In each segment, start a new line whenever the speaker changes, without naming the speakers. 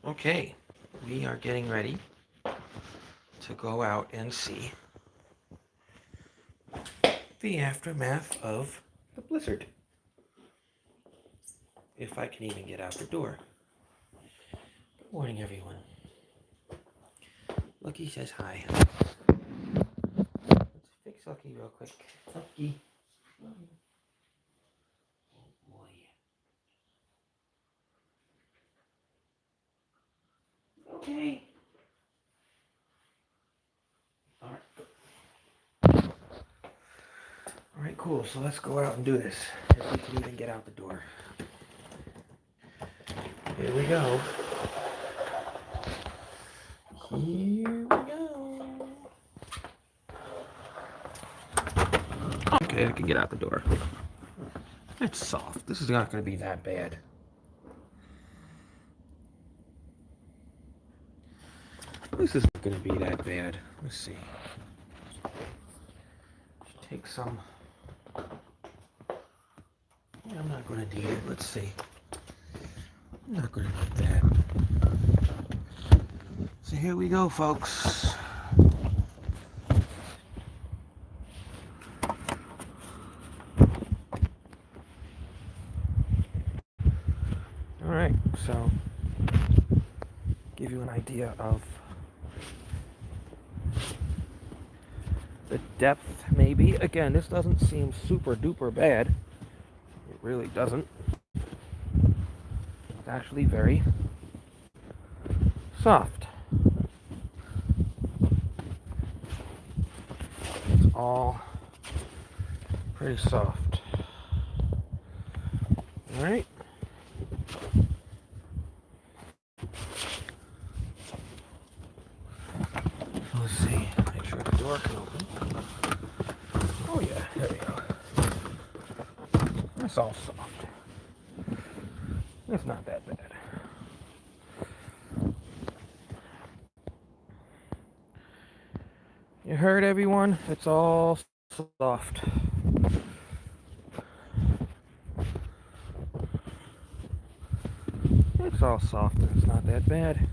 Okay, we are getting ready to go out and see the aftermath of the blizzard. If I can even get out the door. Good morning, everyone. Lucky says hi. Let's fix Lucky real quick. Lucky. Oh boy. Okay. Alright. Alright, cool. So let's go out and do this. If we can even get out the door. Here we go. Here we go. Okay, I can get out the door. It's soft. This is not going to be that bad. This is not going to be that bad. Let's see. Just take some. I'm not going to need it. Let's see. I'm not going to need that. So here we go, folks. All right, so give you an idea of the depth, maybe. Again, this doesn't seem super duper bad. It really doesn't. It's actually very soft. It's all pretty soft. All right. Let's see. Make sure the door can open. Oh yeah, there we go. It's all soft. It's not that bad. You heard, everyone? It's all soft. It's all soft and it's not that bad.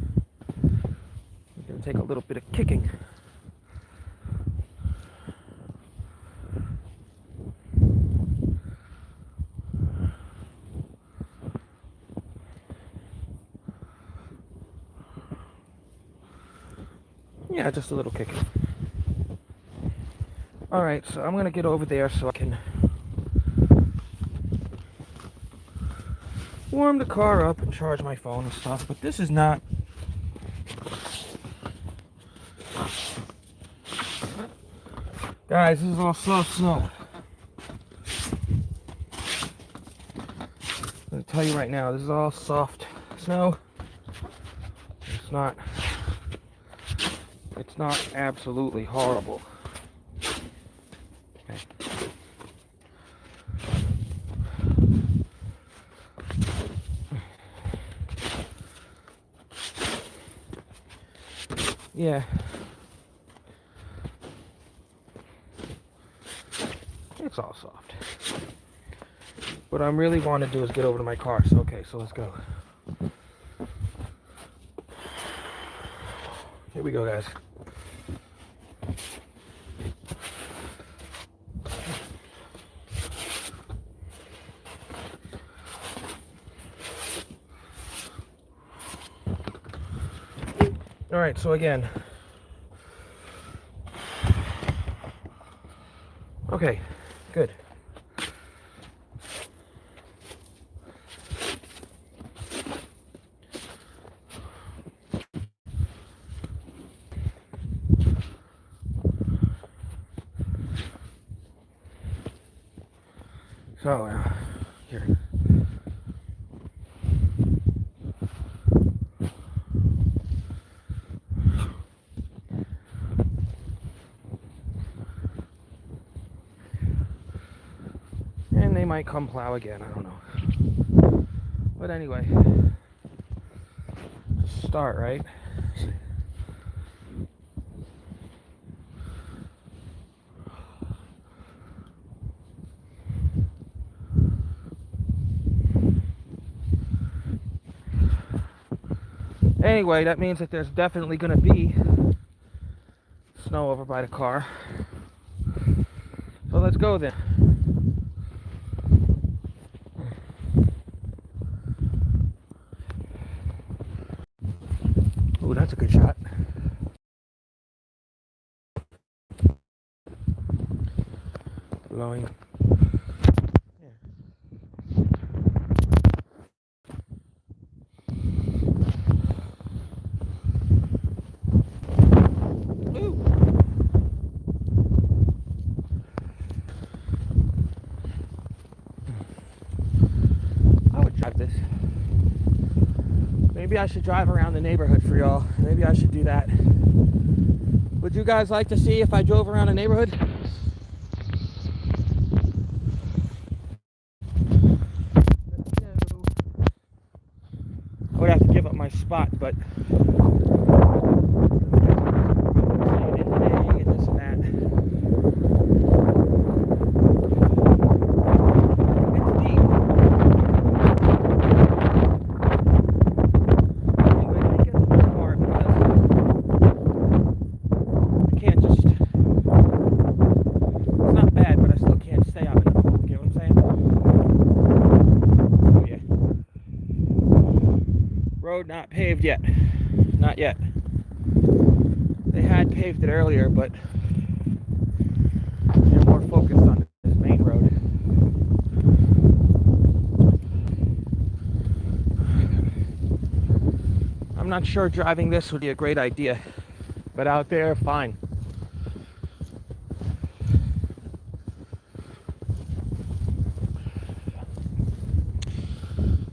It's going to take a little bit of kicking. Yeah, just a little kicking. Alright, so I'm going to get over there so I can warm the car up and charge my phone and stuff, but this is not... Guys, this is all soft snow. I'm going to tell you right now, this is all soft snow. It's not absolutely horrible. Okay. Yeah. It's all soft. What I really want to do is get over to my car. So, okay, so let's go. Here we go, guys. All right, so again. Okay, good. So, here. And they might come plow again, I don't know. But anyway, start, right? Anyway, that means that there's definitely going to be snow over by the car. So let's go then. Ooh, that's a good shot. Blowing. This. Maybe I should drive around the neighborhood for y'all. Maybe I should do that. Would you guys like to see if I drove around the neighborhood? I would have to give up my spot, but not paved yet. Not yet. They had paved it earlier, but they're more focused on this main road. I'm not sure driving this would be a great idea, but out there, fine.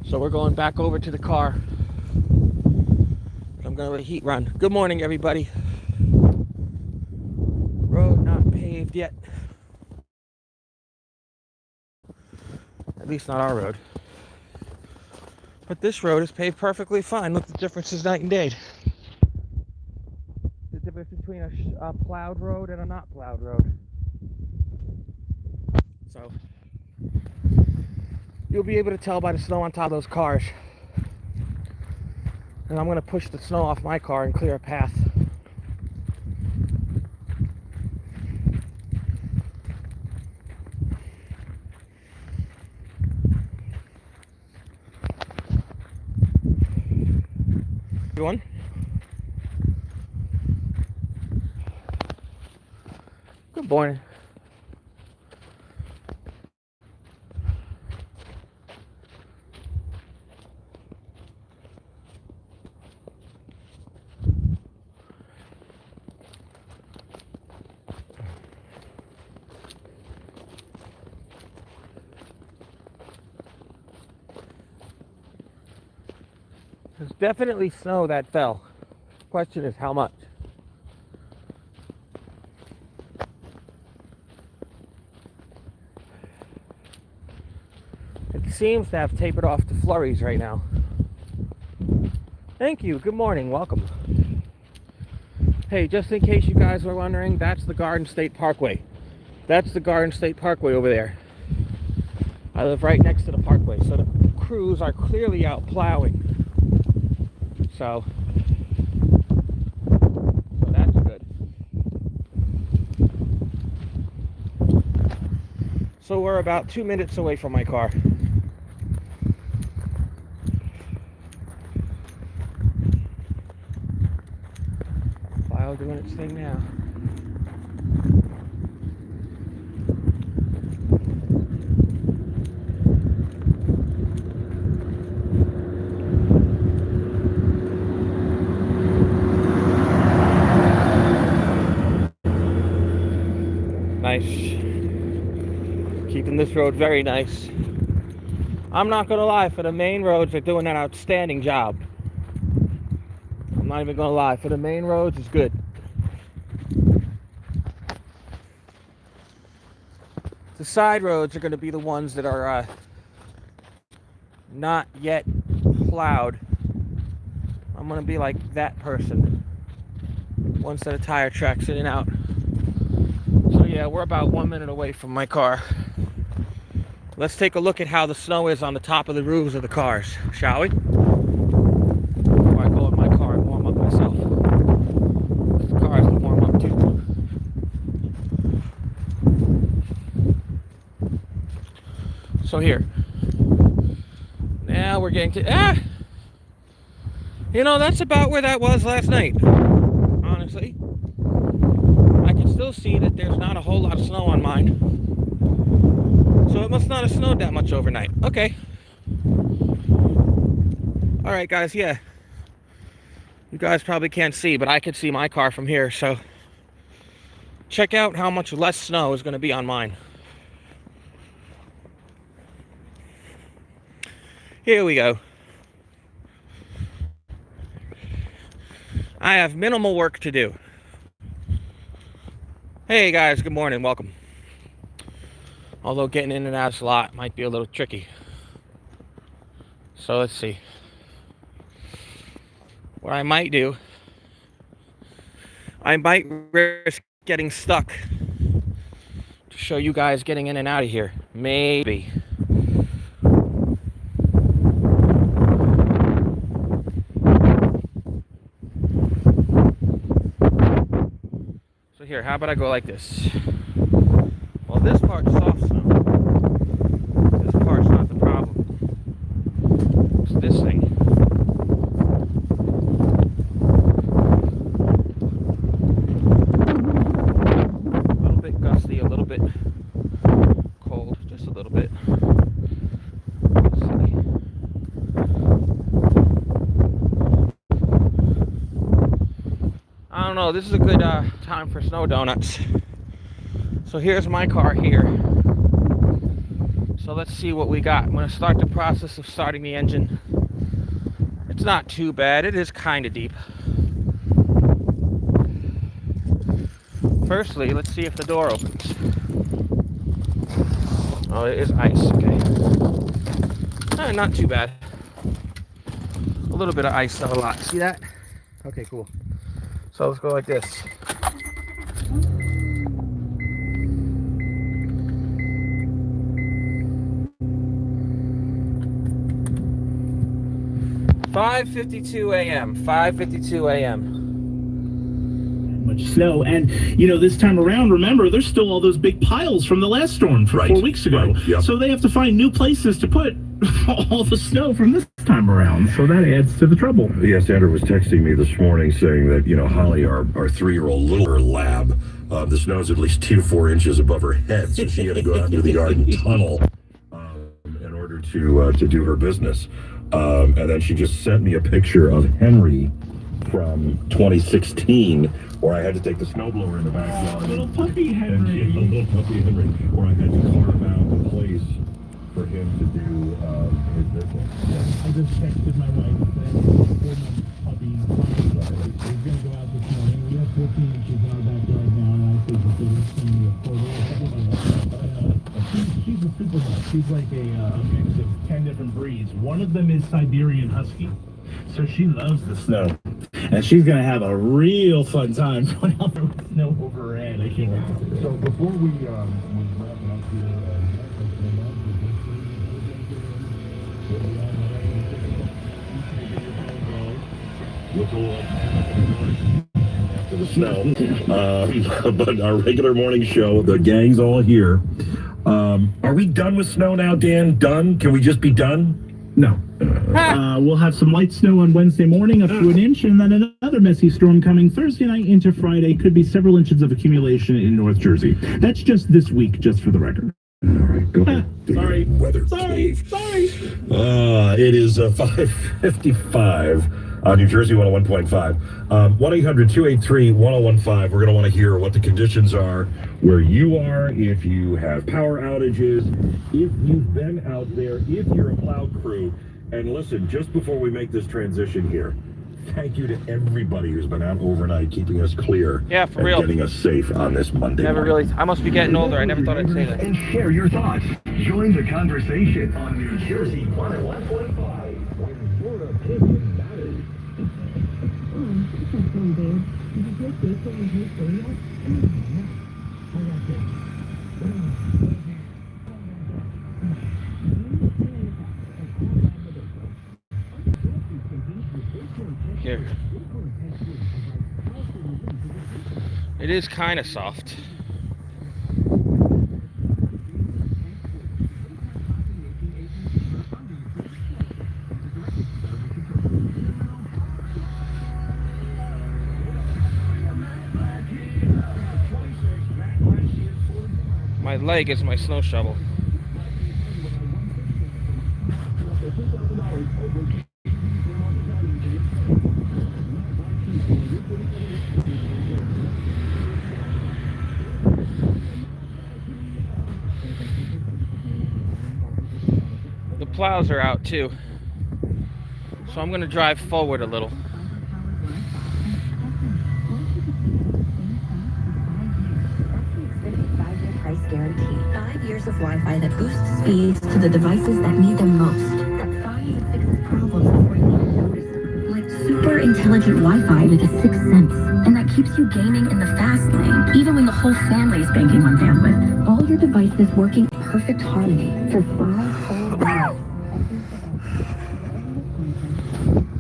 So we're going back over to the car. I'm gonna let the heat run. Good morning, everybody. Road not paved yet. At least not our road. But this road is paved perfectly fine. Look, the difference is night and day. The difference between a plowed road and a not plowed road. So you'll be able to tell by the snow on top of those cars. And I'm going to push the snow off my car and clear a path. Everyone. Good morning. There's definitely snow that fell. Question is how much? It seems to have tapered off to flurries right now. Thank you. Good morning. Welcome. Hey, just in case you guys were wondering, that's the Garden State Parkway. That's the Garden State Parkway over there. I live right next to the parkway, so the crews are clearly out plowing. So that's good. So we're about 2 minutes away from my car. File doing its thing now. Nice. Keeping this road very nice. I'm not gonna lie, for the main roads, they're doing an outstanding job. I'm not even gonna lie, for the main roads, it's good. The side roads are gonna be the ones that are not yet plowed. I'm gonna be like that person. One set of tire tracks in and out. So yeah, we're about 1 minute away from my car. Let's take a look at how the snow is on the top of the roofs of the cars, shall we? Before I go in my car So here. Now we're getting to... You know, that's about where that was last night. Honestly. I can still see that there's not a whole lot of snow on mine. So it must not have snowed that much overnight. Okay. Alright, guys, yeah. You guys probably can't see, but I can see my car from here, so... Check out how much less snow is going to be on mine. Here we go. I have minimal work to do. Hey guys, good morning, welcome. Although getting in and out of the lot might be a little tricky. So let's see. What I might do, I might risk getting stuck to show you guys getting in and out of here. Maybe. So here, how about I go like this? Well, this part's soft snow. This part's not the problem. It's this thing. A little bit gusty, a little bit cold, just a little bit. Let's see. I don't know, this is a good time for snow donuts. So here's my car here. So let's see what we got. I'm going to start the process of starting the engine. It's not too bad. It is kind of deep. Firstly, let's see if the door opens. Oh, it is ice. Okay. Not too bad. A little bit of ice, not a lot. See that? Okay, cool. So let's go like this. $5:52 a.m. 5:52 a.m.
Much snow, and you know, this time around, remember, there's still all those big piles from the last storm from 4 weeks ago.
Right, yep.
So they have to find new places to put all the snow from this time around. So that adds to the trouble.
Yes, Sandra was texting me this morning saying that, you know, Holly, our 3-year-old little lab, the snow's at least 2 to 4 inches above her head, so she had to go out into the garden tunnel in order to do her business. And then she just sent me a picture of Henry from 2016, where I had to take the snowblower in the backyard.
Little puppy Henry.
And, little puppy Henry, where I had to carve out a place for him to do his business.
I just texted my wife and said, puppy. He's going to go out this morning. We have 14 inches in our backyard now, and I think that there's going to be a photo. She's a super nut. She's like a mix of 10 different breeds. One of them is Siberian Husky. So she loves the snow. And she's going to have a real fun time going out there with snow over her head. I can't wait to see it.
So before we wrap up here, after the snow, but our regular morning show, the gang's all here. Are we done with snow now, Dan? Done? Can we just be done?
No. We'll have some light snow on Wednesday morning, up to an inch, and then another messy storm coming Thursday night into Friday. Could be several inches of accumulation in North Jersey. That's just this week, just for the record.
All right, go ahead.
Sorry.
Weather cave. It is 5:55 on New Jersey 101.5. 1-800-283-1015. We're going to want to hear what the conditions are where you are, if you have power outages, if you've been out there, if you're a plow crew. And listen, just before we make this transition here, thank you to everybody who's been out overnight keeping us clear.
Yeah, for
and
real.
Getting us safe on this Monday.
Never
morning.
really. I must be getting older. I never thought I'd say that.
And share your thoughts. Join the conversation on New Jersey 101.5. Your opinion matters.
Here. It is kind of soft. leg is my snow shovel. The plows are out too, so I'm going to drive forward a little.
Price guarantee. 5 years of Wi-Fi that boosts speeds to the devices that need them most. That 5 years fixes problems before you even notice them. Like super intelligent Wi-Fi with a sixth sense. And that keeps you gaming in the fast lane, even when the whole family is banking on bandwidth. All your devices working in perfect harmony for 5 whole days.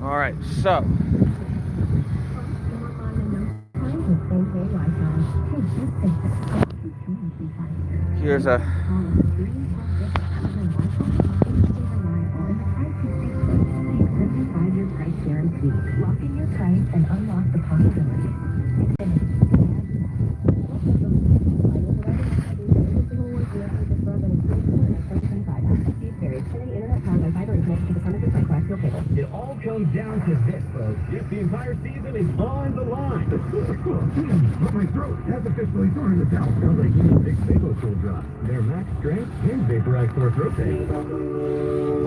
All right, so here's a
Lock in your price and unlock the possibilities.
It all comes down to this, folks. If the entire season is on the line. My throat has officially thrown in the towel. Sounds like you need Big Vapocool drop. Their max strength and Vaporac Force Rotate.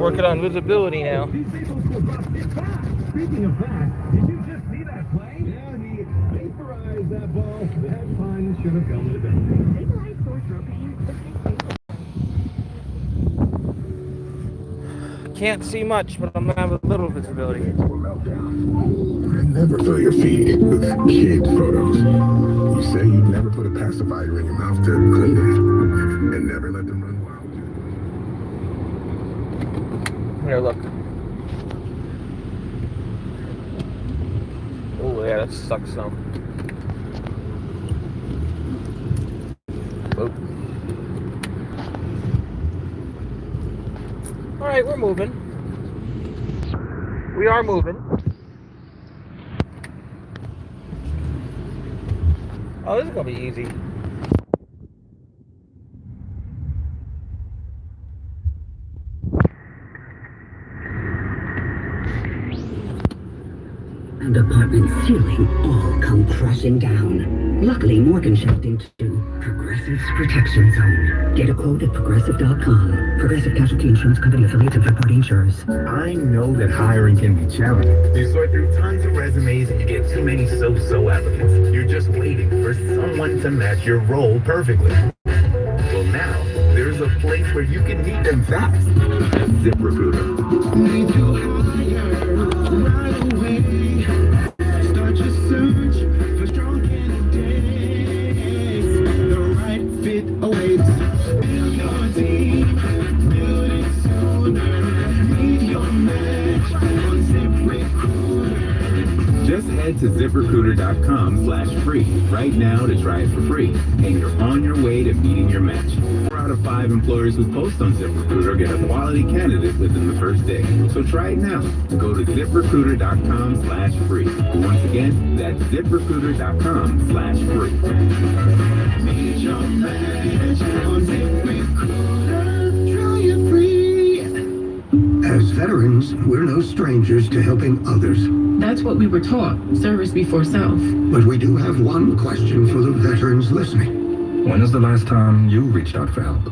working on visibility now.
These Vapocool drops get fast. Speaking of fast, did you just see that play? Yeah, he vaporized that ball. That pun should have come with it.
Vaporized Force Rotate.
Can't see much, but I'm gonna have a little visibility.
Never fill your feed with kid photos. You say you'd never put a pacifier in your mouth to clean it, and never let them run wild.
Here, look. Oh yeah, that sucks some. Oh. All right, we're moving. We are moving. Oh, this is gonna be easy.
And apartment ceiling all come crashing down. Luckily, Morgan checked into Progressive's Protection Zone. Get a quote at Progressive.com. Progressive Casualty Insurance Company affiliates and third-party insurers.
I know that hiring can be challenging. You sort through tons of resumes and you get too many so-so applicants. You're just waiting for someone to match your role perfectly. Well, now, there's a place where you can meet them fast. ZipRecruiter.
Need to hire right away. Start your search for strong candidates. The right fit awaits. Build your team, build it sooner. Meet your match on ZipRecruiter.
Just head to ZipRecruiter.com/free right now to try it for free. And you're on your way to meeting your match. 4 out of 5 employers who post on ZipRecruiter get a quality candidate within the first day. So try it now. Go to ZipRecruiter.com/free. Once again, that's ZipRecruiter.com/free.
Meet your match on ZipRecruiter. Try it free. As veterans, we're no strangers to helping others.
That's what we were taught, service before self.
But we do have one question for the veterans listening.
When was the last time you reached out for help?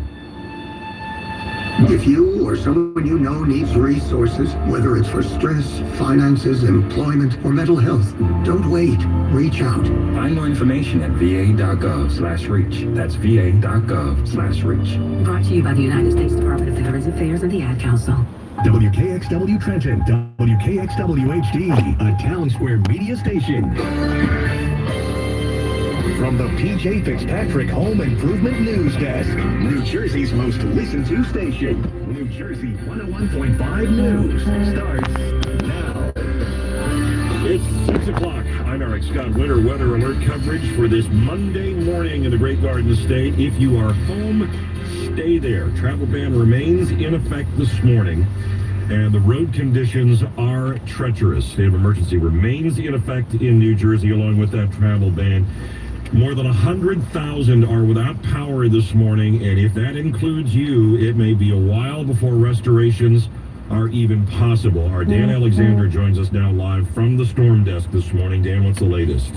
If you or someone you know needs resources, whether it's for stress, finances, employment, or mental health, don't wait. Reach out.
Find more information at va.gov/reach. That's va.gov/reach.
Brought to you by the United States Department of Veterans Affairs and the Ad Council.
WKXW Trenton, WKXW HD, a Town Square media station. From the PJ Fitzpatrick Home Improvement News Desk, New Jersey's most listened to station. New Jersey 101.5 News starts now. It's 6 o'clock. I'm Eric Scott. Winter weather alert coverage for this Monday morning in the Great Garden State. If you are home, stay there. Travel ban remains in effect this morning, and the road conditions are treacherous. State of emergency remains in effect in New Jersey along with that travel ban.
More than 100,000 are without power this morning, and if that includes you, it may be a while before restorations are even possible. Our Dan Alexander joins us now live from the storm desk this morning. Dan, what's the latest?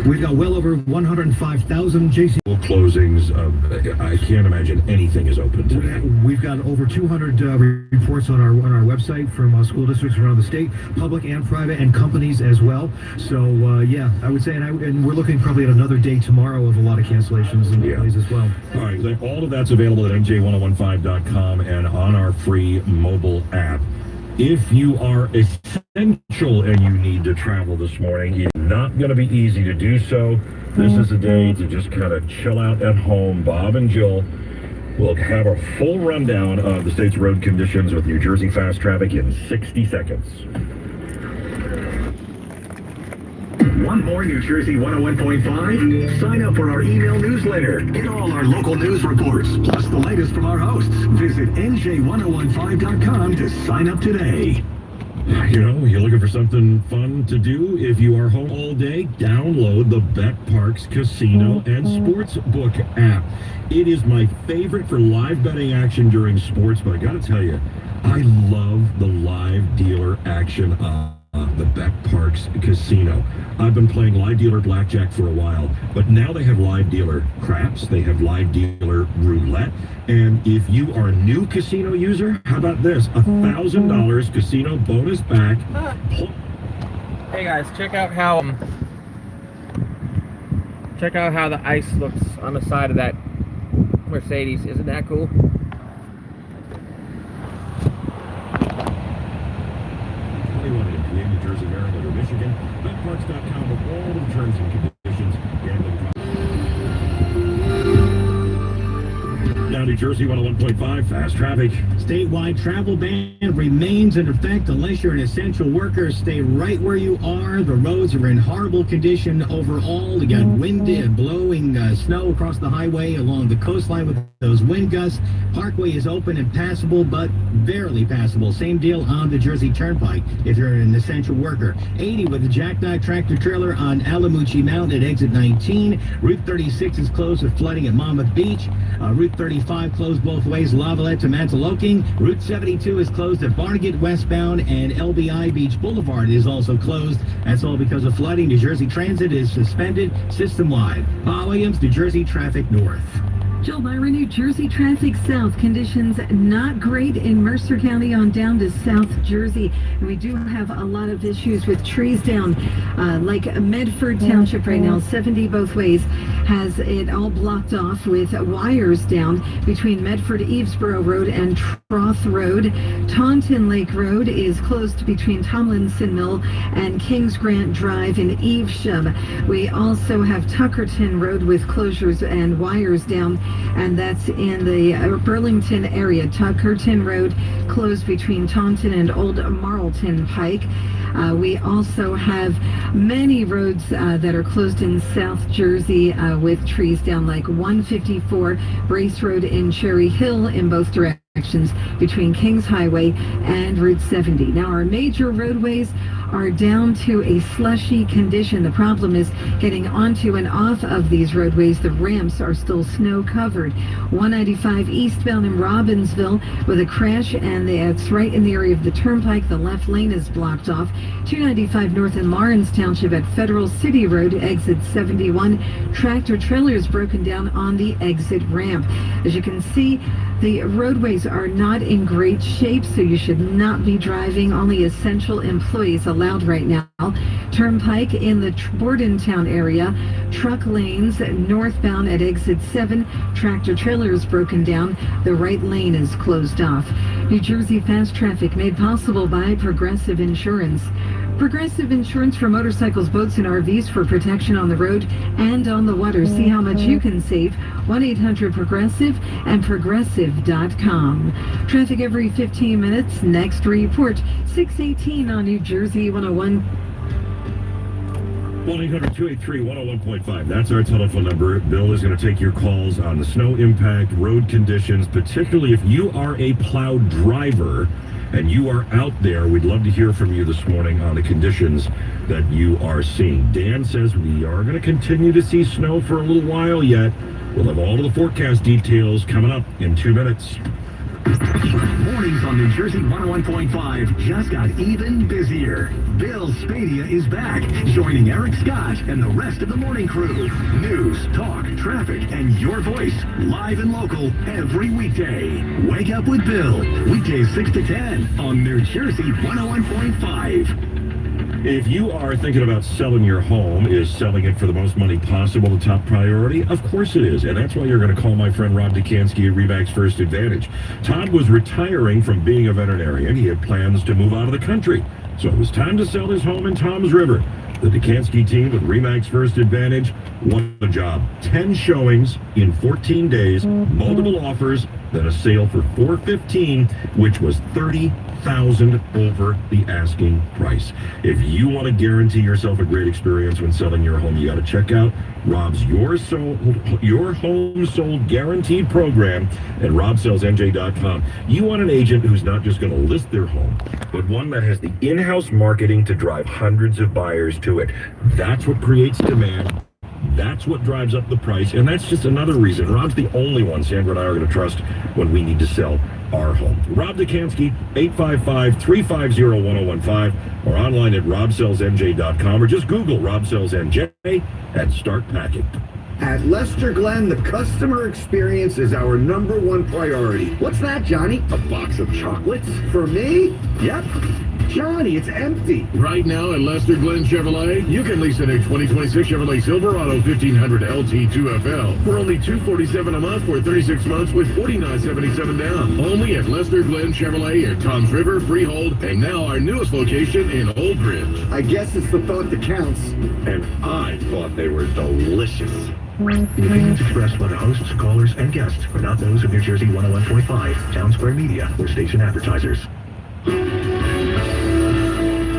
We've got well over 105,000 JC
closings. I can't imagine anything is open today.
We've got over 200 reports on our website from school districts around the state, public and private, and companies as well. So yeah, I would say, and we're looking probably at another day tomorrow of a lot of cancellations in the place as well.
All right, all of that's available at NJ1015.com and on our free mobile app. If you are essential and you need to travel this morning, it's not going to be easy to do so. This is a day to just kind of chill out at home. Bob and Jill will have a full rundown of the state's road conditions with New Jersey Fast Traffic in 60 seconds.
Want more New Jersey 101.5? Sign up for our email newsletter. Get all our local news reports, plus the latest from our hosts. Visit NJ1015.com to sign up today.
You know, you're looking for something fun to do? If you are home all day, download the Bet Parks Casino and Sportsbook app. It is my favorite for live betting action during sports, but I gotta tell you, I love the live dealer action on the Bet Parks Casino. I've been playing live dealer blackjack for a while, but now they have live dealer craps, they have live dealer roulette, and if you are a new casino user, how about this? $1,000 casino bonus back.
Hey guys, check out how the ice looks on the side of that Mercedes. Isn't that cool?
New Jersey, Maryland, or Michigan. BetParks.com with all the terms and conditions. Gambling. Now, New Jersey 101.5 Fast Traffic.
Statewide travel ban remains in effect unless you're an essential worker. Stay right where you are. The roads are in horrible condition overall. You got wind and blowing snow across the highway along the coastline with those wind gusts. Parkway is open and passable, but barely passable. Same deal on the Jersey Turnpike if you're an essential worker. 80 with a jackknife tractor trailer on Alamucci Mountain at exit 19. Route 36 is closed with flooding at Monmouth Beach. Route 35 closed both ways, Lavalette to Mantaloking. Route 72 is closed at Barnegat westbound, and LBI Beach Boulevard is also closed. That's all because of flooding. New Jersey Transit is suspended system-wide. Paul Williams, New Jersey Traffic North.
Jill Byron, New Jersey Traffic South. Conditions not great in Mercer County on down to South Jersey. And we do have a lot of issues with trees down, like Medford Township right now. 70 both ways has it all blocked off with wires down between Medford Evesboro Road and Troth Road. Taunton Lake Road is closed between Tomlinson Mill and Kings Grant Drive in Evesham. We also have Tuckerton Road with closures and wires down, and that's in the Burlington area. Tuckerton Road closed between Taunton and Old Marlton Pike. We also have many roads that are closed in South Jersey with trees down, like 154 Brace Road in Cherry Hill in both directions between Kings Highway and Route 70. Now, our major roadways are down to a slushy condition. The problem is getting onto and off of these roadways. The ramps are still snow covered. 195 eastbound in Robbinsville with a crash, and it's right in the area of the turnpike. The left lane is blocked off. 295 north in Lawrence Township at Federal City Road, exit 71. Tractor trailer is broken down on the exit ramp. As you can see, the roadways are not in great shape, so you should not be driving. Only essential employees allowed right now. Turnpike in the Bordentown area. Truck lanes northbound at exit 7. Tractor trailer is broken down. The right lane is closed off. New Jersey Fast Traffic made possible by Progressive Insurance. Progressive Insurance for motorcycles, boats, and RVs for protection on the road and on the water. See how much you can save. 1-800-PROGRESSIVE and Progressive.com. Traffic every 15 minutes. Next report, 6:18 on New Jersey 101.
1-800-283-101.5. That's our telephone number. Bill is going to take your calls on the snow impact, road conditions, particularly if you are a plowed driver and you are out there, we'd love to hear from you this morning on the conditions that you are seeing. Dan says we are going to continue to see snow for a little while yet. We'll have all of the forecast details coming up in 2 minutes.
Mornings on New Jersey 101.5 just got even busier. Bill Spadia is back, joining Eric Scott and the rest of the morning crew. News, talk, traffic, and your voice, live and local, every weekday. Wake up with Bill, weekdays 6 to 10 on New Jersey 101.5.
If you are thinking about selling your home, is selling it for the most money possible the top priority? Of course it is, and that's why you're going to call my friend Rob Dekanski at RE/MAX First Advantage. Todd was retiring from being a veterinarian. He had plans to move out of the country, so it was time to sell his home in Toms River. The Dekanski team with RE/MAX First Advantage won the job. 10 showings in 14 days, multiple offers, then a sale for $415,000, which was $30,000 over the asking price. If you want to guarantee yourself a great experience when selling your home, you got to check out Rob's Your Home Sold Guaranteed program at robsellsnj.com. You want an agent who's not just going to list their home, but one that has the in-house marketing to drive hundreds of buyers to it. That's what creates demand. That's what drives up the price, and that's just another reason Rob's the only one Sandra and I are going to trust when we need to sell our home. Rob Dekanski, 855-350-1015, or online at robsellsnj.com, or just Google Rob Sells NJ and start packing.
At Lester Glenn, the customer experience is our #1 priority. What's that, Johnny? A box of chocolates? For me? Yep. Johnny, it's empty.
Right now at Lester Glenn Chevrolet, you can lease a new 2026 Chevrolet Silverado 1500 LT 2FL for only $247 a month for 36 months with $49.77 down. Only at Lester Glenn Chevrolet at Toms River, Freehold, and now our newest location in Old Bridge.
I guess it's the thought that counts.
And I thought they were delicious.
The opinions expressed by the hosts, callers, and guests are not those of New Jersey 101.5, Town Square Media, or station advertisers.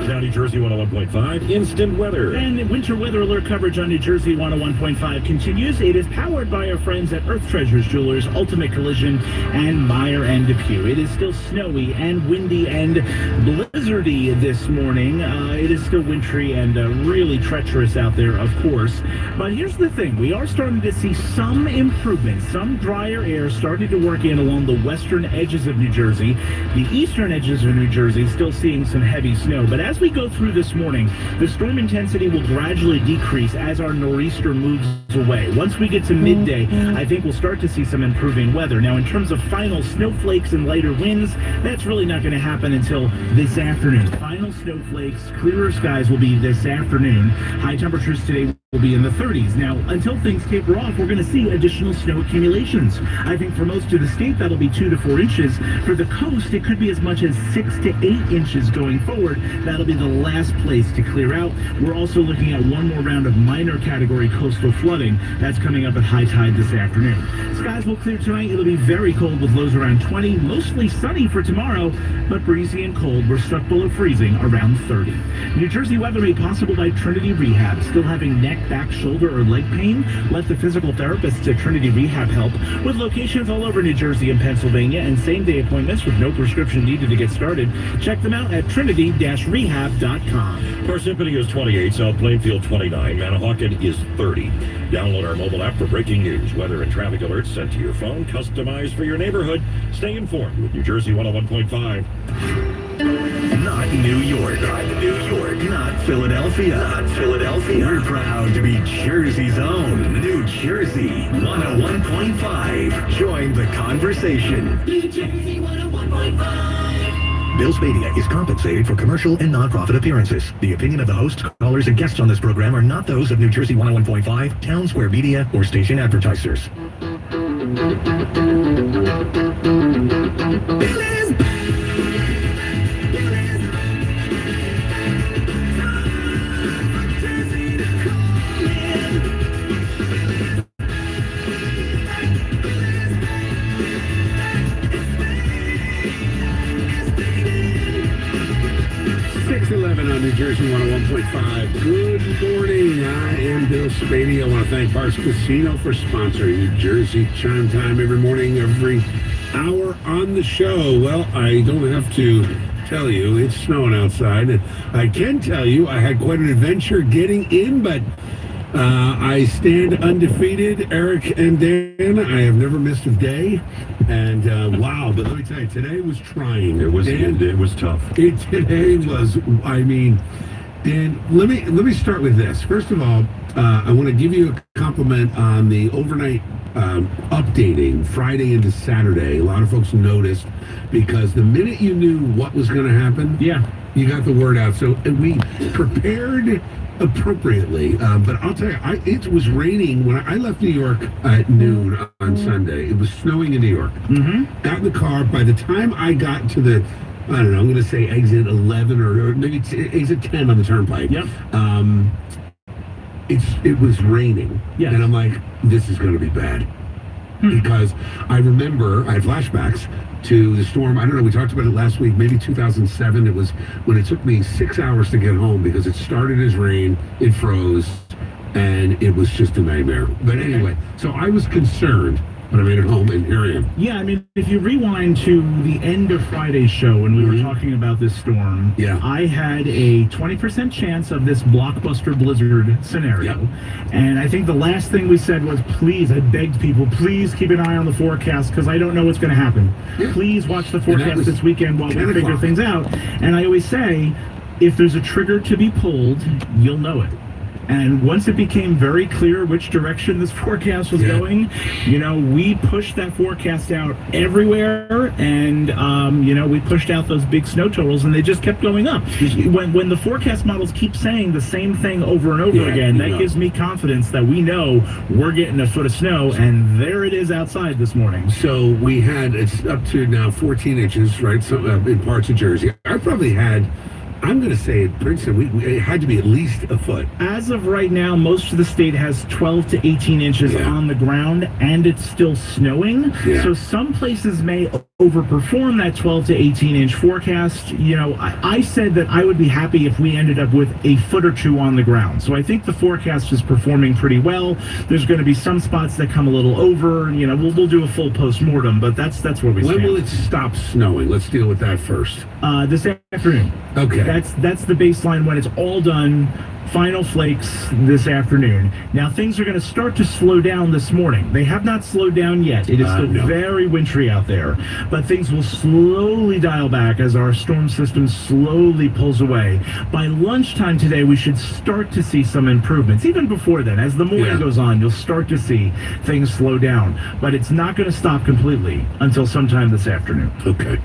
Now New Jersey 101.5 instant weather.
And winter weather alert coverage on New Jersey 101.5 continues. It is powered by our friends at Earth Treasures Jewelers, Ultimate Collision, and Meyer and Depew. It is still snowy and windy and blizzardy this morning. It is still wintry and really treacherous out there, of course. But here's the thing. We are starting to see some improvement, some drier air starting to work in along the western edges of New Jersey. The eastern edges of New Jersey still seeing some heavy snow. But as we go through this morning, the storm intensity will gradually decrease as our nor'easter moves away. Once we get to midday, I think we'll start to see some improving weather. Now, in terms of final snowflakes and lighter winds, that's really not going to happen until this afternoon. Final snowflakes, clearer skies will be this afternoon. High temperatures today will be in the 30s. Now, until things taper off, we're going to see additional snow accumulations. I think for most of the state, that'll be 2 to 4 inches. For the coast, it could be as much as 6 to 8 inches going forward. That'll be the last place to clear out. We're also looking at one more round of minor category coastal flooding. That's coming up at high tide this afternoon. Skies will clear tonight. It'll be very cold with lows around 20. Mostly sunny for tomorrow, but breezy and cold. We're stuck below freezing around 30. New Jersey weather made possible by Trinity Rehab. Still having neck, back, shoulder, or leg pain? Let the physical therapists at Trinity Rehab help. With locations all over New Jersey and Pennsylvania and same-day appointments with no prescription needed to get started. Check them out at trinity-rehab.com.
Parsippany is 28, South Plainfield 29, Manahawkin is 30. Download our mobile app for breaking news, weather, and traffic alerts sent to your phone, customized for your neighborhood. Stay informed with New Jersey 101.5.
Not New York, not New York, not Philadelphia, not Philadelphia. We're proud to be Jersey's own New Jersey 101.5. Join the conversation. New Jersey 101.5. Bill Spadia is compensated for commercial and nonprofit appearances. The opinion of the hosts, callers, and guests on this program are not those of New Jersey 101.5, Town Square Media, or station advertisers. Bill is back.
6:11 on New Jersey 101.5. Good morning. I am Bill Spadia. I want to thank Bars Casino for sponsoring New Jersey Chime Time every morning, every hour
on the show. Well, I don't have to tell you it's snowing outside, and I can tell you I had quite an adventure getting in, but I stand undefeated. Eric and Dan, I have never missed a day, and wow! But let me tell you, today was trying.
It was tough.
Today was. I mean, Dan, let me start with this. First of all, I want to give you a compliment on the overnight updating Friday into Saturday. A lot of folks noticed because the minute you knew what was going to happen, you got the word out. So we prepared appropriately. But I'll tell you, it was raining when I left New York at noon on Sunday. It was snowing in New York. Got in the car. By the time I got to the, I don't know, I'm going to say exit 11 or maybe exit 10 on the turnpike. It was raining, and I'm like, this is going to be bad, because I remember I had flashbacks to the storm. I don't know, we talked about it last week, maybe 2007. It was when it took me 6 hours to get home because it started as rain, it froze, and it was just a nightmare. But anyway, so I was concerned when I made it home, and here I am.
Yeah, I mean, if you rewind to the end of Friday's show when we were talking about this storm, I had a 20% chance of this blockbuster blizzard scenario. And I think the last thing we said was, please, I begged people, please keep an eye on the forecast because I don't know what's going to happen. Please watch the forecast this weekend while we figure things out. And I always say, if there's a trigger to be pulled, you'll know it. And once it became very clear which direction this forecast was going, you know, we pushed that forecast out everywhere, and you know, we pushed out those big snow totals, and they just kept going up. When the forecast models keep saying the same thing over and over again, that gives me confidence that we know we're getting a foot of snow, and there it is outside this morning.
So we had, it's up to now 14 inches, right? So in parts of Jersey, I probably had, I'm going to say at Princeton, it had to be at least a foot.
As of right now, most of the state has 12 to 18 inches on the ground, and it's still snowing. So some places may overperform that 12 to 18 inch forecast. You know, I said that I would be happy if we ended up with a foot or two on the ground. So I think the forecast is performing pretty well. There's going to be some spots that come a little over. You know, we'll do a full post-mortem, but that's where we stand.
When will it stop snowing? Let's deal with that first.
This afternoon.
Okay.
That's the baseline when it's all done. Final flakes this afternoon. Now things are going to start to slow down this morning. They have not slowed down yet. It is still very wintry out there, but things will slowly dial back as our storm system slowly pulls away. By lunchtime today, we should start to see some improvements. Even before then, as the morning goes on, you'll start to see things slow down, but it's not going to stop completely until sometime this afternoon.
Okay.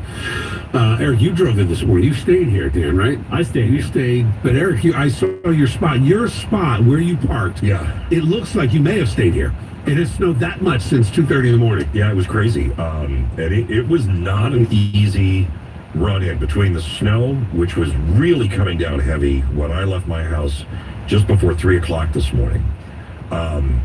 Eric, you drove in this morning. You stayed here, Dan, right?
I stayed.
You stayed. But Eric, I saw your spot. Your spot where you parked.
Yeah.
It looks like you may have stayed here. It has snowed that much since 2:30 in the morning.
Yeah, it was crazy. And it was not an easy run in between the snow, which was really coming down heavy when I left my house just before 3 o'clock this morning.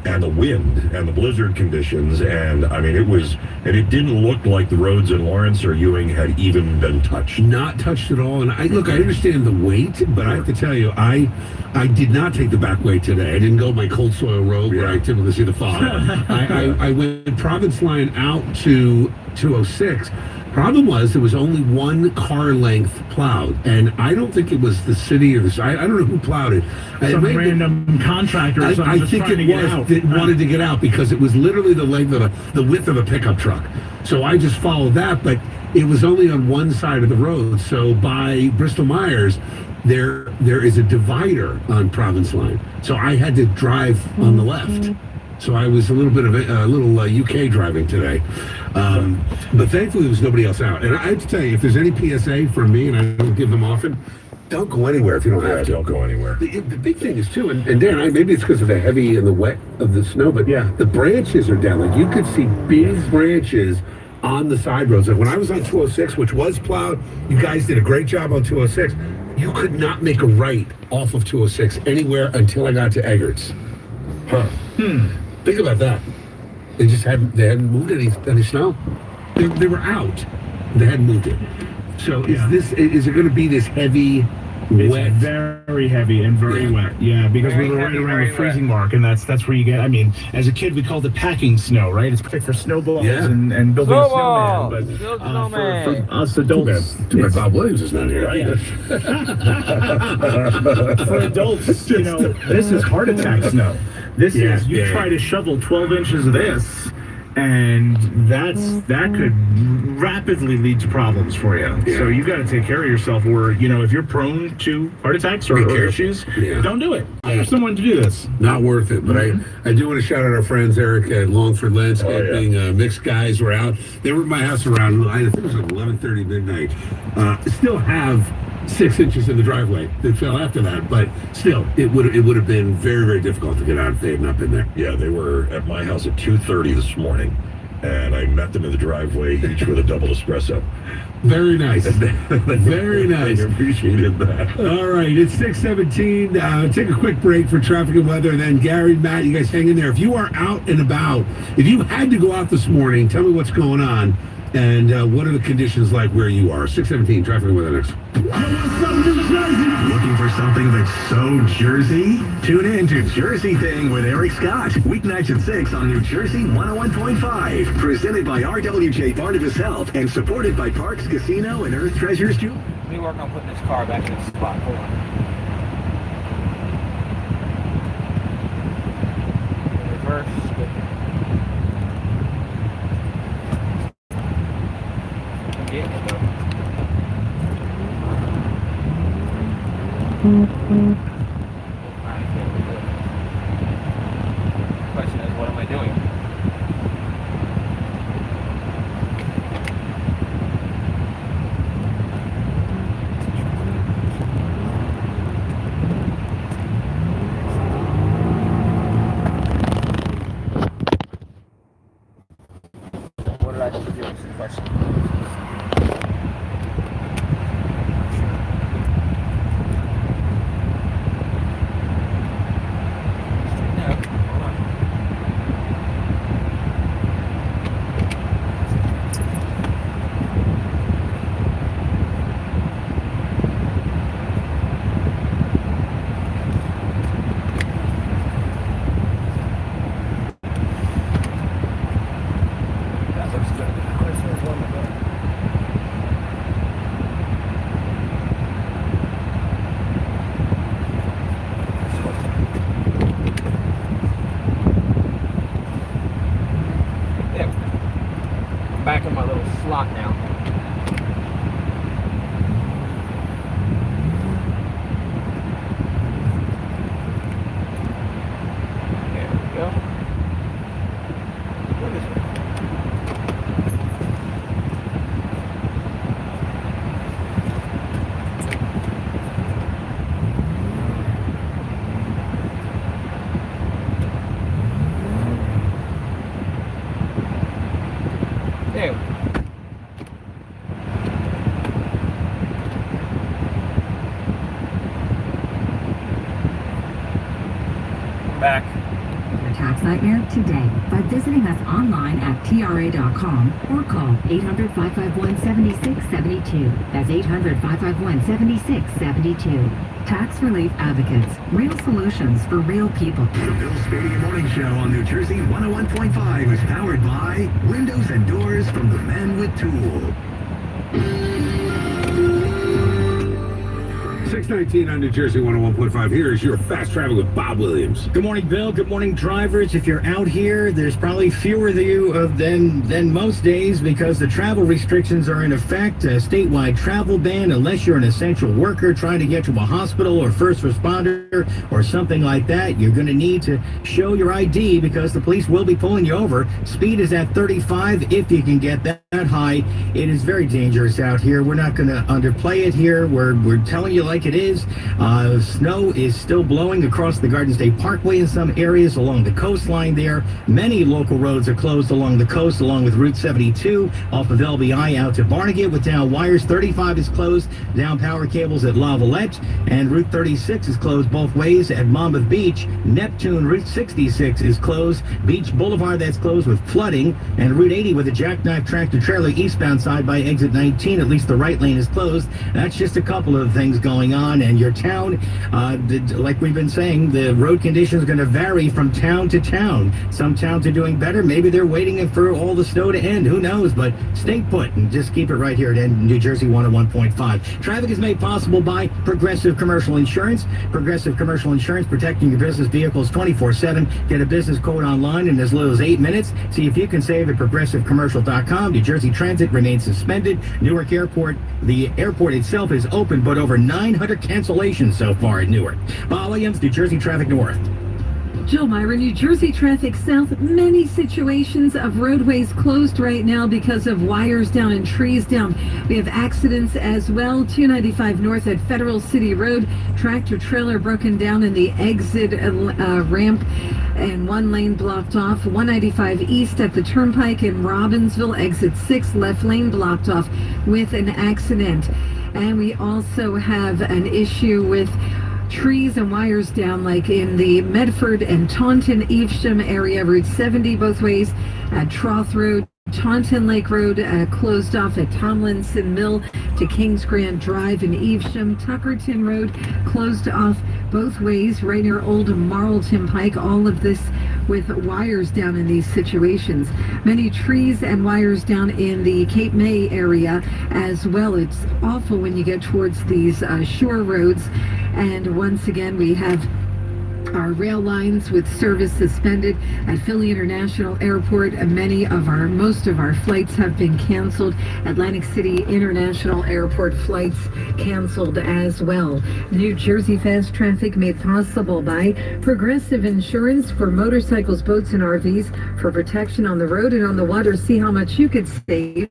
And the wind and the blizzard conditions, and I mean, it didn't look like the roads in Lawrence or Ewing had even been touched.
Not touched at all. And I understand the weight, but I have to tell you, I did not take the back way today. I didn't go my cold soil road where I typically see the fog. I went Province Line out to 206. Problem was there was only one car length plowed, and I don't think it was the city or the I don't know who plowed it.
Some random contractor or something.
I think it was that wanted to get out because it was literally the width of a pickup truck. So I just followed that, but it was only on one side of the road. So by Bristol Myers, there is a divider on Province Line. So I had to drive on the left. So I was a little bit of UK driving today. But thankfully there was nobody else out. And I have to tell you, if there's any PSA from me, and I don't give them often, don't go anywhere if you don't have to.
Don't go anywhere.
The big thing is too, and Dan, maybe it's because of the heavy and the wet of the snow, but the branches are down. Like you could see big branches on the side roads. Like when I was on 206, which was plowed, you guys did a great job on 206. You could not make a right off of 206 anywhere until I got to Eggert's. Think about that. They hadn't moved any snow. They were out. They hadn't moved it. So is it going to be this heavy
It's
Wet.
very heavy and very wet. Yeah, because
Very
we were
heavy,
right around
very
the freezing mark, and that's where you get. I mean, as a kid, we called it packing snow, right? It's perfect for snowballs
Yeah.
and building
Snowball!
a snowman.
Build
But
snowman.
for us adults,
Too bad Bob Williams is not here.
Yeah. For adults, you know, this is heart attack snow. This
Yeah,
is, you
yeah.
try to shovel 12 inches of this, and that could rapidly lead to problems for you.
Yeah.
So you got to take care of yourself, or, you know, if you're prone to heart attacks or
careful.
issues,
Yeah.
don't do it. Hire someone to do this.
Not worth it, but I do want to shout out our friends Eric at Longford Landscaping. Mixed guys were out. They were at my house around, I think it was like 11:30 midnight. Still have 6 inches in the driveway that fell after that, but still, it would have been very, very difficult to get out if they had not been there.
Yeah, they were at my house at 2:30 this morning, and I met them in the driveway, each with a double espresso.
Very nice. Very nice.
I appreciated that.
All right, it's 6:17. Take a quick break for traffic and weather, and then Gary, Matt, you guys hang in there. If you are out and about, if you had to go out this morning, tell me what's going on, and what are the conditions like where you are. 6:17, traffic and weather next.
Looking for something that's so Jersey? Tune in to Jersey Thing with Eric Scott. Weeknights at 6 on New Jersey 101.5. Presented by RWJ Barnabas Health and supported by Parks Casino and Earth Treasures Jewelry.
Let me work on putting this car back in its spot. Hold on. Reverse. Getting it though. Question is, what am I doing? What did I have to do? Is the question. That looks good. Question is, what am I doing? There we go. I'm back in my little slot now. There we go. What is it? There we go. Back.
Your tax nightmare today by visiting us online at tra.com or call 800-551-7672. That's 800-551-7672. Tax Relief Advocates. Real solutions for real people.
The Bill Spadea Morning Show on New Jersey 101.5 is powered by Windows and Doors from the Man with Tool.
6:19 on New Jersey 101.5. Here is your fast travel with Bob Williams.
Good morning, Bill. Good morning, drivers. If you're out here, there's probably fewer of you than most days because the travel restrictions are in effect. A statewide travel ban unless you're an essential worker trying to get to a hospital or first responder or something like that. You're going to need to show your ID because the police will be pulling you over. Speed is at 35 if you can get that high. It is very dangerous out here. We're not going to underplay it here. We're telling you like it is. Snow is still blowing across the Garden State Parkway in some areas along the coastline there. Many local roads are closed along the coast, along with Route 72 off of LBI out to Barnegat with down wires. 35 is closed, down power cables at Lavalette, and Route 36 is closed both ways at Monmouth Beach. Neptune Route 66 is closed. Beach Boulevard, that's closed with flooding, and Route 80 with a jackknife tractor trailer eastbound side by exit 19. At least the right lane is closed. That's just a couple of things going going on in your town. Like we've been saying, the road conditions are going to vary from town to town. Some towns are doing better. Maybe they're waiting for all the snow to end. Who knows? But stay put and just keep it right here at New Jersey 101.5. Traffic is made possible by Progressive Commercial Insurance. Progressive Commercial Insurance, protecting your business vehicles 24/7. Get a business quote online in as little as 8 minutes. See if you can save at progressivecommercial.com. New Jersey Transit remains suspended. Newark Airport, the airport itself is open, but over 900 cancellations so far at Newark. Bob Williams, New Jersey Traffic North.
Jill Myra, New Jersey Traffic South. Many situations of roadways closed right now because of wires down and trees down. We have accidents as well. 295 North at Federal City Road. Tractor trailer broken down in the exit ramp and one lane blocked off. 195 East at the Turnpike in Robbinsville. Exit 6, left lane blocked off with an accident. And we also have an issue with trees and wires down, like in the Medford and Taunton Evesham area, Route 70 both ways, at Troth Road, Taunton Lake Road closed off at Tomlinson Mill to Kings Grant Drive in Evesham. Tuckerton Road closed off both ways right near Old Marlton Pike. All of this with wires down in these situations. Many trees and wires down in the Cape May area as well. It's awful when you get towards these shore roads. And once again, we have our rail lines with service suspended at Philly International Airport. Most of our flights have been canceled. Atlantic City International Airport flights canceled as well. New Jersey fast traffic made possible by Progressive Insurance for motorcycles, boats, and RVs for protection on the road and on the water. See how much you could save.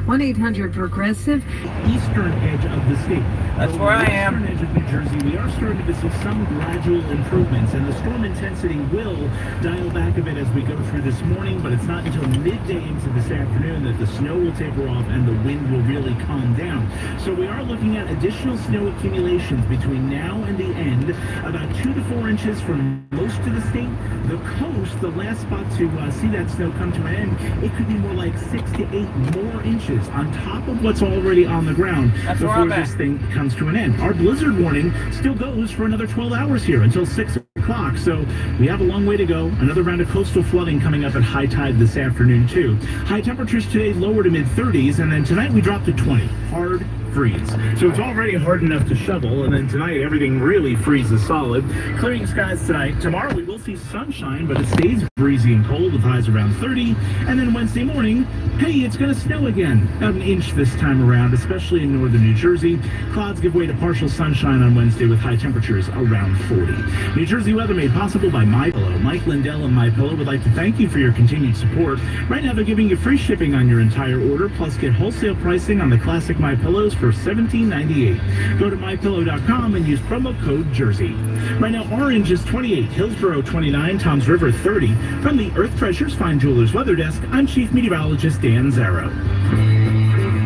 1-800-PROGRESSIVE.
Eastern edge of the state.
That's where I am.
Eastern edge of New Jersey, we are starting to see some gradual improvements, and the storm intensity will dial back a bit as we go through this morning, but it's not until midday into this afternoon that the snow will taper off and the wind will really calm down. So we are looking at additional snow accumulations between now and the end, about 2 to 4 inches for most of the state. The coast, the last spot to see that snow come to an end, it could be more like 6 to 8 more inches on top of what's already on the ground before this thing comes to an end. Our blizzard warning still goes for another 12 hours here until 6 o'clock, so we have a long way to go. Another round of coastal flooding coming up at high tide this afternoon too. High temperatures today lower to mid-30s, and then tonight we drop to 20. Hard freeze. So it's already hard enough to shovel, and then tonight everything really freezes solid. Clearing skies tonight. Tomorrow we will see sunshine, but it stays breezy and cold with highs around 30. And then Wednesday morning, hey, it's going to snow again. About an inch this time around, especially in northern New Jersey. Clouds give way to partial sunshine on Wednesday with high temperatures around 40. New Jersey weather made possible by MyPillow. Mike Lindell and MyPillow would like to thank you for your continued support. Right now they're giving you free shipping on your entire order, plus get wholesale pricing on the classic MyPillows for $17.98. Go to MyPillow.com and use promo code Jersey. Right now, Orange is 28, Hillsborough 29, Toms River 30. From the Earth Treasures Fine Jewelers Weather Desk, I'm Chief Meteorologist Dan Zarrow.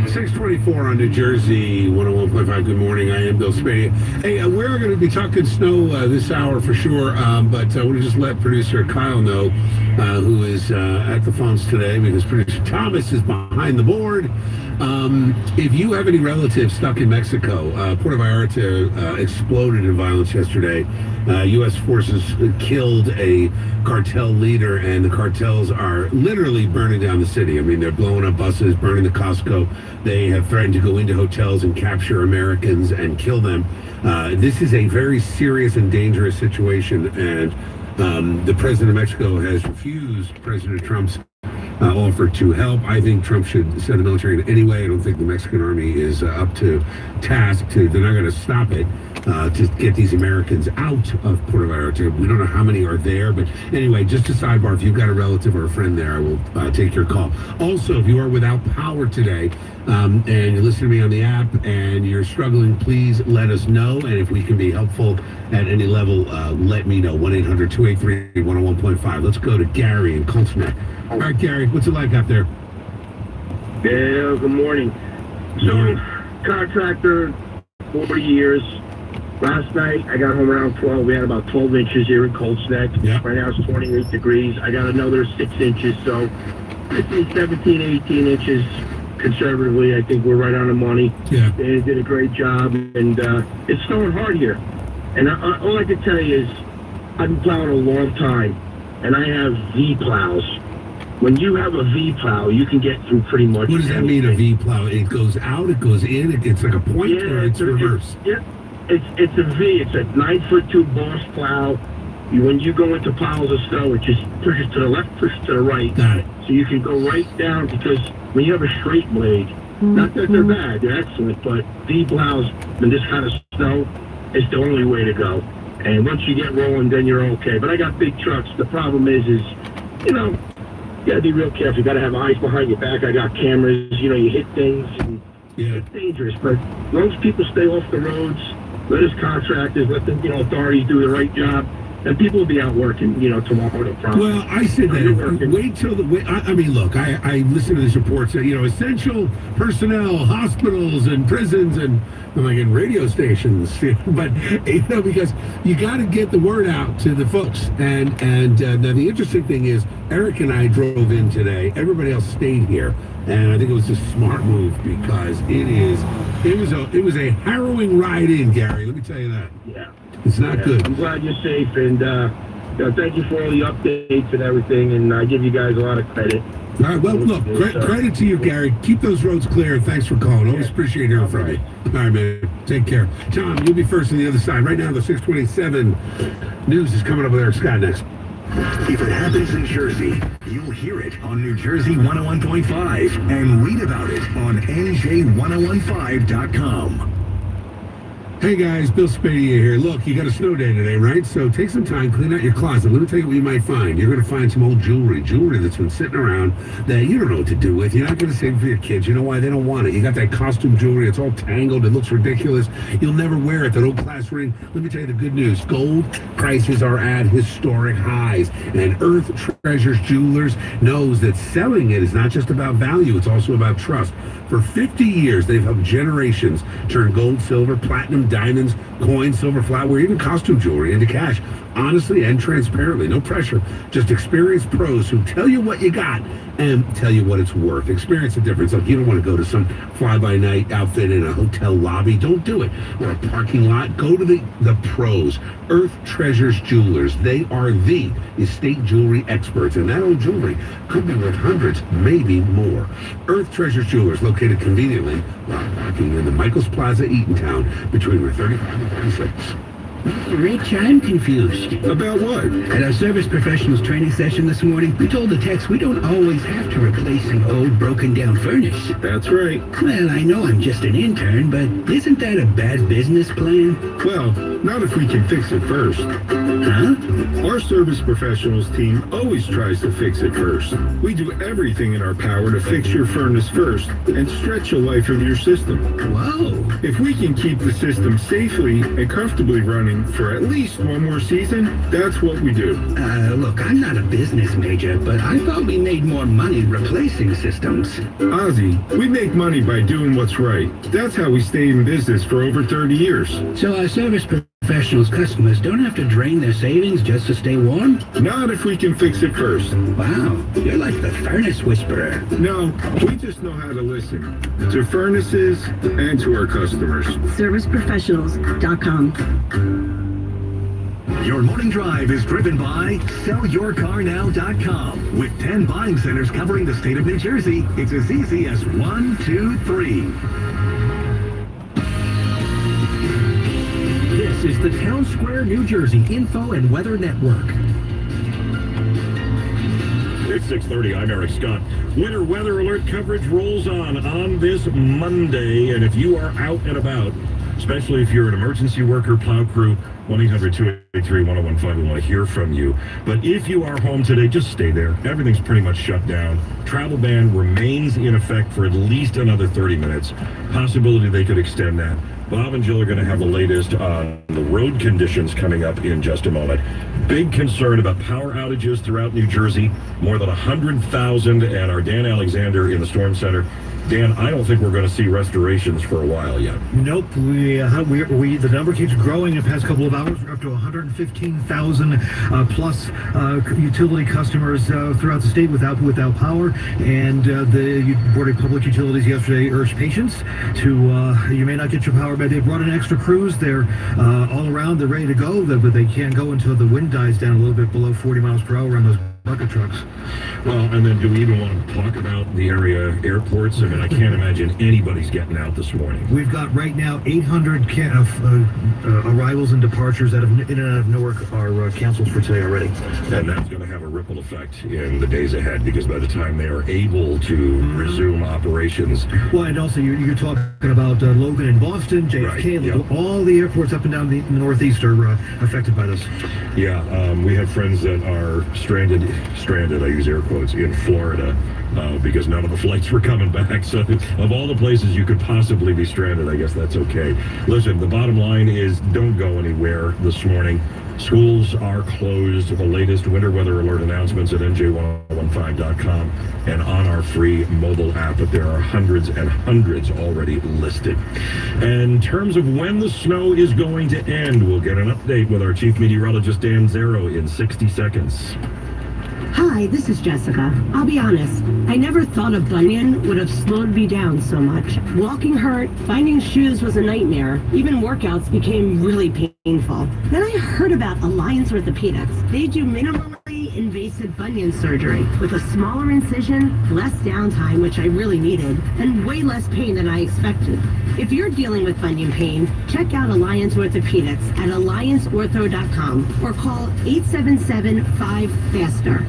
624 on New Jersey 101.5. Good morning. I am Bill Spady. Hey, we're going to be talking snow this hour for sure, but I want to just let producer Kyle know, who is at the phones today, because producer Thomas is behind the board. If you have any relatives stuck in Mexico, Puerto Vallarta exploded in violence yesterday. U.S. forces killed a cartel leader, and the cartels are literally burning down the city. I mean, they're blowing up buses, burning the Costco. They have threatened to go into hotels and capture Americans and kill them. This is a very serious and dangerous situation, and the president of Mexico has refused President Trump's offer to help. I think Trump should send the military in anyway. I don't think the Mexican army is up to task. They're not going to stop it to get these Americans out of Puerto Vallarta. We don't know how many are there, but anyway, just a sidebar, if you've got a relative or a friend there, I will take your call. Also, if you are without power today and you listen to me on the app and you're struggling, please let us know, and if we can be helpful at any level, let me know. 1-800-283-101.5. Let's go to Gary in Colts Neck. All right, Gary, what's it like out there?
Yeah, good morning. So, contractor, 40 years. Last night, I got home around 12. We had about 12 inches here in Colts Neck. Yep. Right now, it's 28 degrees. I got another 6 inches, so 15, 17, 18 inches conservatively, I think we're right on the money.
Yeah.
They did a great job, and it's snowing hard here. And all I can tell you is, I've been plowing a long time, and I have V plows. When you have a V plow, you can get through pretty much.
What does that mean, a V plow? It goes out, it goes in, it's like a point, or it's reverse?
It's a V. It's a 9'2" Boss plow. When you go into piles of snow, it just pushes to the left, pushes to the right.
Got it.
So you can go right down, because when you have a straight blade, not that they're bad, they're excellent, but V plows in this kind of snow is the only way to go. And once you get rolling, then you're okay. But I got big trucks. The problem is, you know, you gotta be real careful. You gotta have eyes behind your back. I got cameras. You know, you hit things, and it's dangerous. But as long as people stay off the roads, let us contractors, let the authorities do the right job, and people will be out working, tomorrow. No problem.
Well, I said that. Wait till I mean, look, I listen to these reports that, essential personnel, hospitals and prisons and like in radio stations, but because you got to get the word out to the folks. And now the interesting thing is, Eric and I drove in today. Everybody else stayed here, and I think it was a smart move because it was a harrowing ride in, Gary. Let me tell you that.
Yeah.
It's not good.
I'm glad you're safe, and thank you for all the updates and everything, and I give you guys a lot of credit.
All right, well, look, credit to you, Gary. Keep those roads clear, and thanks for calling. Always appreciate hearing from you. All right, man. Take care. Tom, you'll be first on the other side. Right now, the 627 news is coming up with Eric Scott next.
If it happens in Jersey, you'll hear it on New Jersey 101.5 and read about it on NJ1015.com.
Hey guys, Bill Spadea here. Look, you got a snow day today, right? So take some time, clean out your closet. Let me tell you what you might find. You're going to find some old jewelry that's been sitting around that you don't know what to do with. You're not going to save it for your kids. You know why? They don't want it. You got that costume jewelry. It's all tangled. It looks ridiculous. You'll never wear it. That old class ring. Let me tell you the good news. Gold prices are at historic highs. And Earth Treasures Jewelers knows that selling it is not just about value. It's also about trust. For 50 years, they've helped generations turn gold, silver, platinum, diamonds, coins, silver, flatware, even costume jewelry into cash, honestly and transparently. No pressure. Just experienced pros who tell you what you got and tell you what it's worth. Experience the difference. Like, you don't want to go to some fly-by-night outfit in a hotel lobby. Don't do it. Or a parking lot. Go to the pros. Earth Treasures Jewelers. They are the estate jewelry experts, and that old jewelry could be worth hundreds, maybe more. Earth Treasures Jewelers, located conveniently while parking in the Michaels Plaza, Eatontown, between Route 35 and 36.
Rich, I'm confused.
About what?
At our service professionals training session this morning, we told the techs we don't always have to replace an old, broken-down furnace.
That's right.
Well, I know I'm just an intern, but isn't that a bad business plan?
Well, not if we can fix it first.
Huh?
Our service professionals team always tries to fix it first. We do everything in our power to fix your furnace first and stretch the life of your system.
Whoa.
If we can keep the system safely and comfortably running for at least one more season, that's what we do.
Look, I'm not a business major, but I thought we made more money replacing systems.
Ozzy, we make money by doing what's right. That's how we stayed in business for over 30 years.
So our service professionals' customers don't have to drain their savings just to stay warm?
Not if we can fix it first.
Wow, you're like the furnace whisperer.
No, we just know how to listen to furnaces and to our customers.
ServiceProfessionals.com.
Your morning drive is driven by SellYourCarNow.com. With 10 buying centers covering the state of New Jersey, it's as easy as 1, 2, 3.
This is the Town Square, New Jersey Info and Weather Network.
It's 6:30. I'm Eric Scott. Winter weather alert coverage rolls on this Monday, and if you are out and about, especially if you're an emergency worker, plow crew, 1-800-283-1015. We want to hear from you. But if you are home today, just stay there. Everything's pretty much shut down. Travel ban remains in effect for at least another 30 minutes. Possibility they could extend that. Bob and Jill are going to have the latest on the road conditions coming up in just a moment. Big concern about power outages throughout New Jersey. More than 100,000, and our Dan Alexander in the Storm Center Dan, I don't think we're going to see restorations for a while yet.
Nope. The number keeps growing in the past couple of hours. We're up to 115,000 plus utility customers throughout the state without power. And the Board of Public Utilities yesterday urged patients to, you may not get your power back. They brought in extra crews. They're all around. They're ready to go, but they can't go until the wind dies down a little bit below 40 miles per hour on those bucket trucks.
Well, and then do we even want to talk about the area airports? I mean, I can't imagine anybody's getting out this morning.
We've got right now 800 arrivals and departures in and out of Newark are canceled for today already.
And that's going to have a ripple effect in the days ahead, because by the time they are able to resume operations.
Well, and also you're talking about Logan and Boston, JFK,
right,
all the airports up and down the Northeast are affected by this.
Yeah, we have friends that are stranded, I use air quotes, in Florida because none of the flights were coming back. So of all the places you could possibly be stranded, I guess that's okay. Listen, the bottom line is don't go anywhere this morning. Schools are closed. The latest winter weather alert announcements at NJ1015.com and on our free mobile app, but there are hundreds and hundreds already listed. And in terms of when the snow is going to end, we'll get an update with our chief meteorologist, Dan Zero, in 60 seconds.
Hi, this is Jessica. I'll be honest, I never thought a bunion would have slowed me down so much. Walking hurt, finding shoes was a nightmare. Even workouts became really painful. Then I heard about Alliance Orthopedics. They do minimally invasive bunion surgery with a smaller incision, less downtime, which I really needed, and way less pain than I expected. If you're dealing with bunion pain, check out Alliance Orthopedics at allianceortho.com or call 877-5-FASTER.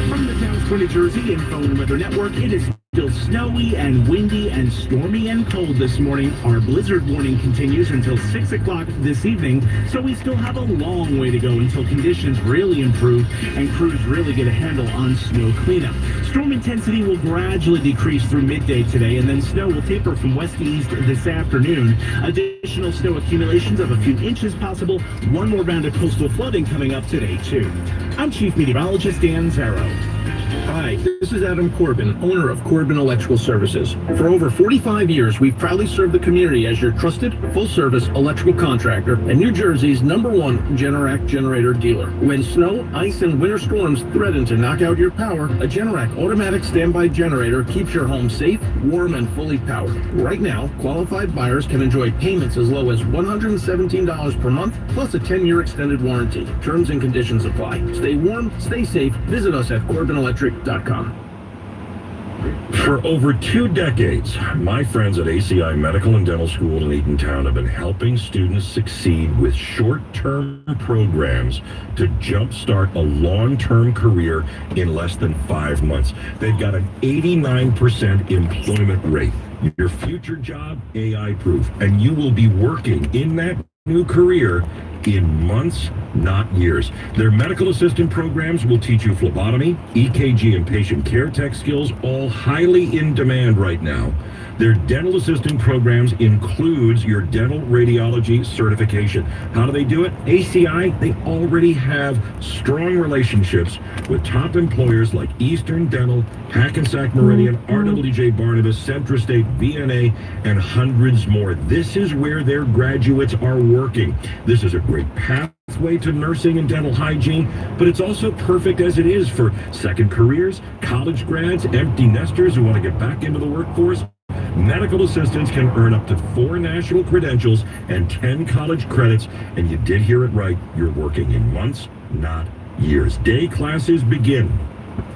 From the Towns for New Jersey Info and Weather Network, it is still snowy and windy and stormy and cold this morning. Our blizzard warning continues until 6 o'clock this evening, so we still have a long way to go until conditions really improve and crews really get a handle on snow cleanup. Storm intensity will gradually decrease through midday today, and then snow will taper from west to east this afternoon. Additional snow accumulations of a few inches possible. One more round of coastal flooding coming up today, too. I'm Chief Meteorologist Dan Zero.
Hi, this is Adam Corbin, owner of Corbin Electrical Services. For over 45 years, we've proudly served the community as your trusted, full-service electrical contractor and New Jersey's #1 Generac generator dealer. When snow, ice, and winter storms threaten to knock out your power, a Generac automatic standby generator keeps your home safe, warm, and fully powered. Right now, qualified buyers can enjoy payments as low as $117 per month, plus a 10-year extended warranty. Terms and conditions apply. Stay warm, stay safe. Visit us at CorbinElectric.com.
For over 2 decades, my friends at ACI Medical and Dental School in Eatontown have been helping students succeed with short-term programs to jumpstart a long-term career in less than 5 months. They've got an 89% employment rate. Your future job, AI-proof, and you will be working in that new career in months, not years. Their medical assistant programs will teach you phlebotomy, EKG, and patient care tech skills, all highly in demand right now. Their dental assistant programs includes your dental radiology certification. How do they do it? ACI, they already have strong relationships with top employers like Eastern Dental, Hackensack Meridian, RWJ Barnabas, Centra State, VNA, and hundreds more. This is where their graduates are working. This is a great pathway to nursing and dental hygiene, but it's also perfect as it is for second careers, college grads, empty nesters who want to get back into the workforce. Medical assistants can earn up to 4 national credentials and 10 college credits, and you did hear it right, you're working in months, not years. Day classes begin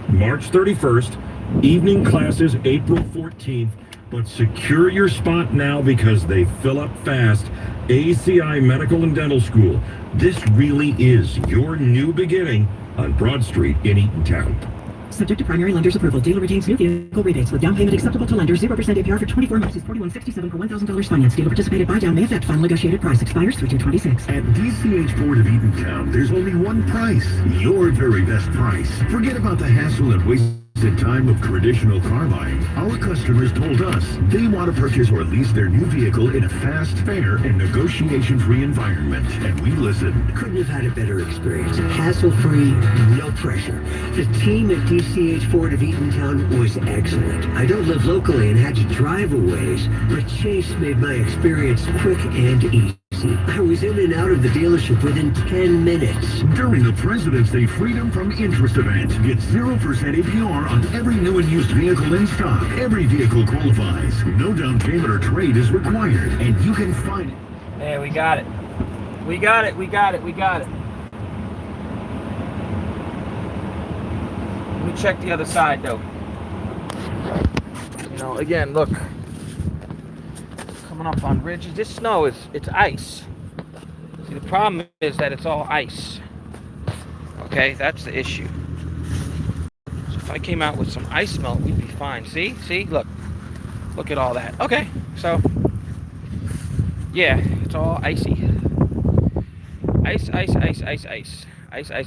March 31st, evening classes April 14th, but secure your spot now because they fill up fast. ACI Medical and Dental School. This really is your new beginning on Broad Street in Eatontown.
Subject to primary lender's approval. Dealer retains new vehicle rebates with down payment acceptable to lenders. 0% APR for 24 months is $41.67 per $1,000 finance. Dealer participated buy down may affect final negotiated price. Expires 3/2/26.
At DCH Ford of Eatontown, there's only one price. Your very best price. Forget about the hassle and wasted In time of traditional car buying, our customers told us they want to purchase or lease their new vehicle in a fast, fair, and negotiation-free environment. And we listened.
Couldn't have had a better experience. Hassle-free, no pressure. The team at DCH Ford of Eatontown was excellent. I don't live locally and had to drive a ways, but Chase made my experience quick and easy. I was in and out of the dealership within 10 minutes.
During the President's Day Freedom from Interest event, get 0% APR on every new and used vehicle in stock. Every vehicle qualifies. No down payment or trade is required, and you can find it.
There, we got it. We got it. Let me check the other side, though. You know, again, look. Coming up on ridges. This snow it's ice. See, the problem is that it's all ice. Okay, that's the issue. So if I came out with some ice melt, we'd be fine. See, look at all that. Okay, so yeah, it's all icy. Ice,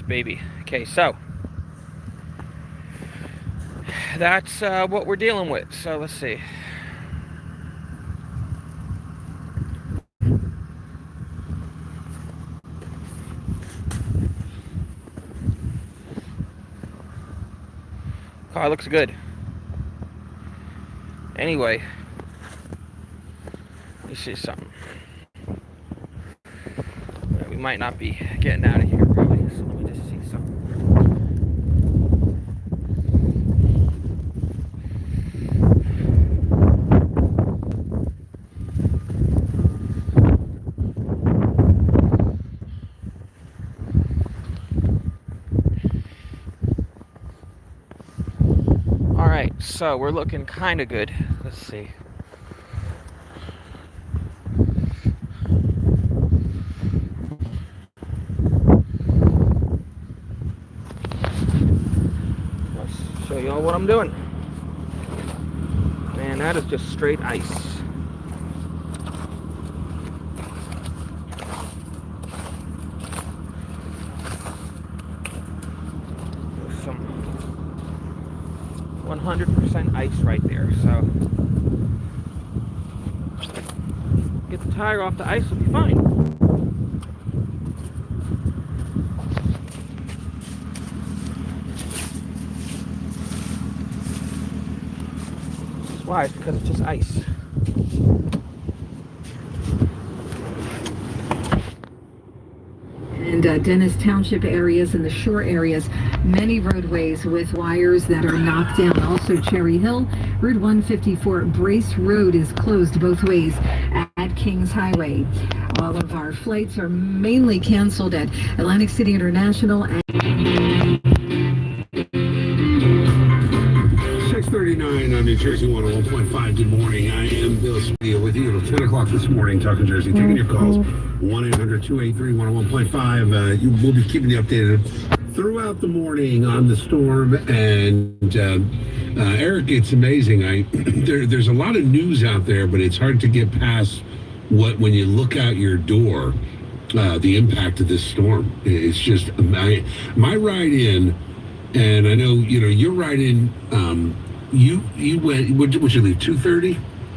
baby. Okay, so that's what we're dealing with. So let's see. Car looks good. Anyway, let me see something. We might not be getting out of here really, so let me just see something. Alright, so we're looking kind of good. Let's see. Let's show you all what I'm doing. Man, that is just straight ice. There's some 100% ice right there, so get the tire off the ice, will be fine. That's why, it's because it's just ice.
And Dennis Township areas and the shore areas, many roadways with wires that are knocked down. Also Cherry Hill, Route 154 Brace Road is closed both ways at Kings Highway. All of our flights are mainly canceled at Atlantic City International and
6:39 on New Jersey 101.5. Good morning. I am Bill Spear with you until 10 o'clock this morning, talking Jersey, taking your calls. 1-800-283-101.5. You will be keeping you updated throughout the morning on the storm. And Eric, it's amazing. There's a lot of news out there, but it's hard to get past when you look out your door, the impact of this storm. It's just my ride in, and I know your ride in. You went. Would you leave 2:30?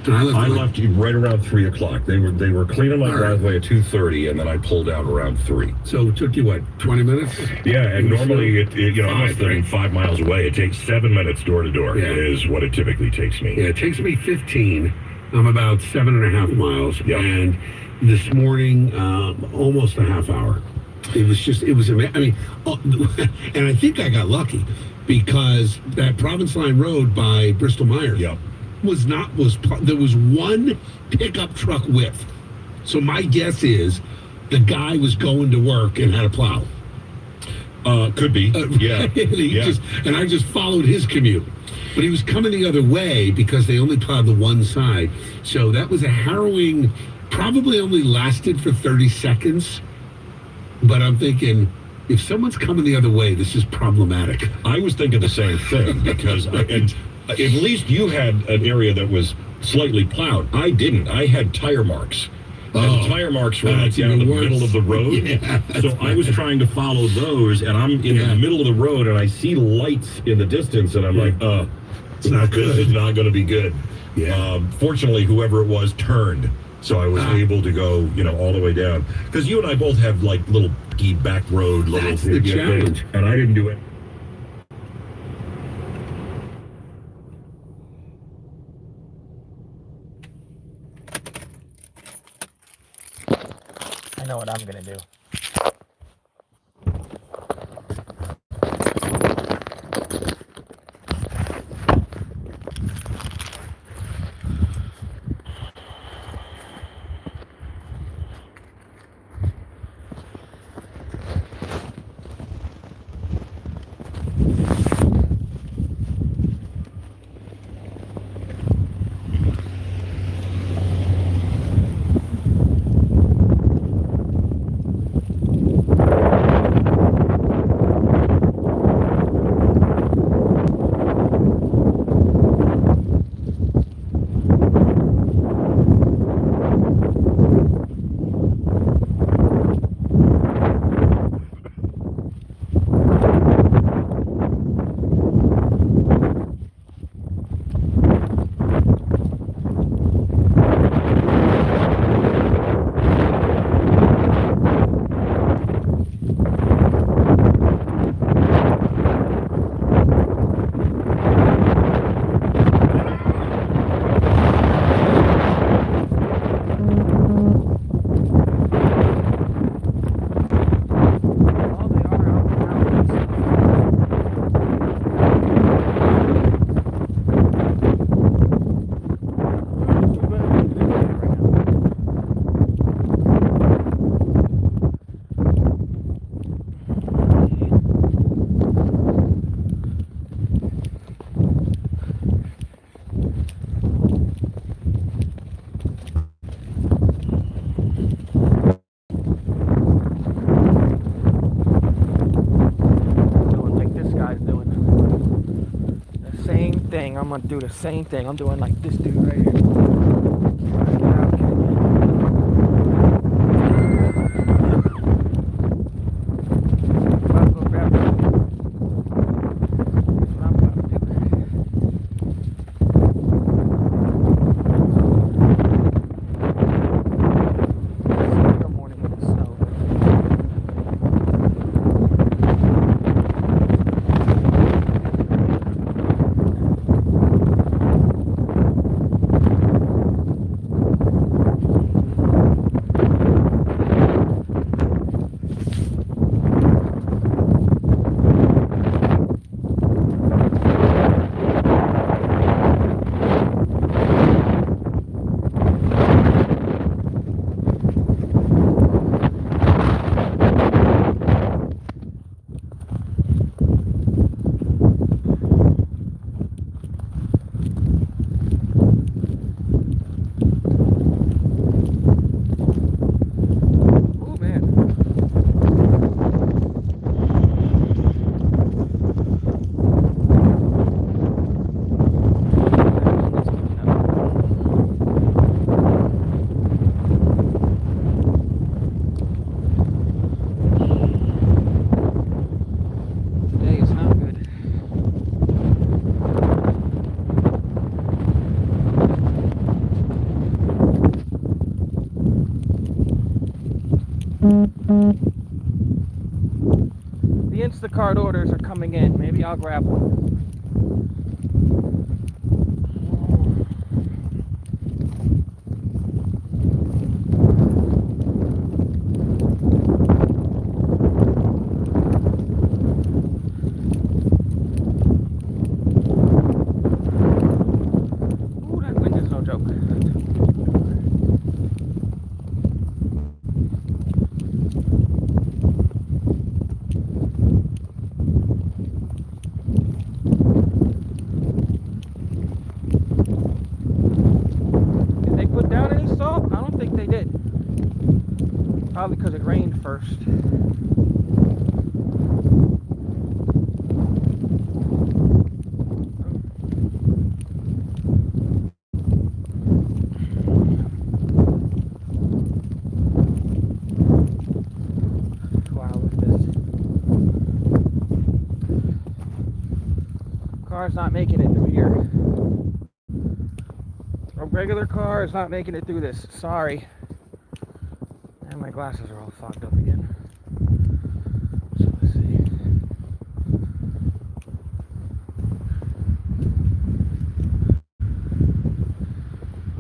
I left right around 3 o'clock. They were cleaning my driveway at 2:30, and then I pulled out around 3.
So it took you what, 20 minutes?
Yeah, and normally I'm less than 5 miles away. It takes 7 minutes door to door. Is what it typically takes me.
Yeah, it takes me 15. I'm about 7.5 miles, and this morning almost a half hour. It was amazing. I mean, and I think I got lucky because that Province Line Road by Bristol Myers. There was one pickup truck width. So my guess is the guy was going to work and had a plow.
Could be.
And I just followed his commute. But he was coming the other way because they only plowed the one side. So that was a harrowing, probably only lasted for 30 seconds. But I'm thinking, if someone's coming the other way, this is problematic.
I was thinking the same thing because at least you had an area that was slightly plowed. I didn't. I had tire marks. And the tire marks were like down the middle of the road.
Yeah,
so I was trying to follow those, and I'm in the middle of the road, and I see lights in the distance, and I'm like,
it's not good.
It's not going to be good.
Yeah.
Fortunately, whoever it was turned, so I was able to go, all the way down. Because you and I both have like little back road,
That's the challenge.
and I didn't do it.
I know what I'm gonna do. I'm gonna do the same thing. I'm doing like this dude right here. The Instacart orders are coming in. Maybe I'll grab one. Ooh, that wind is no joke. Probably because it rained first. car is not making it through here. A regular car is not making it through this. Sorry. And my glasses are all fogged up again. So let's see.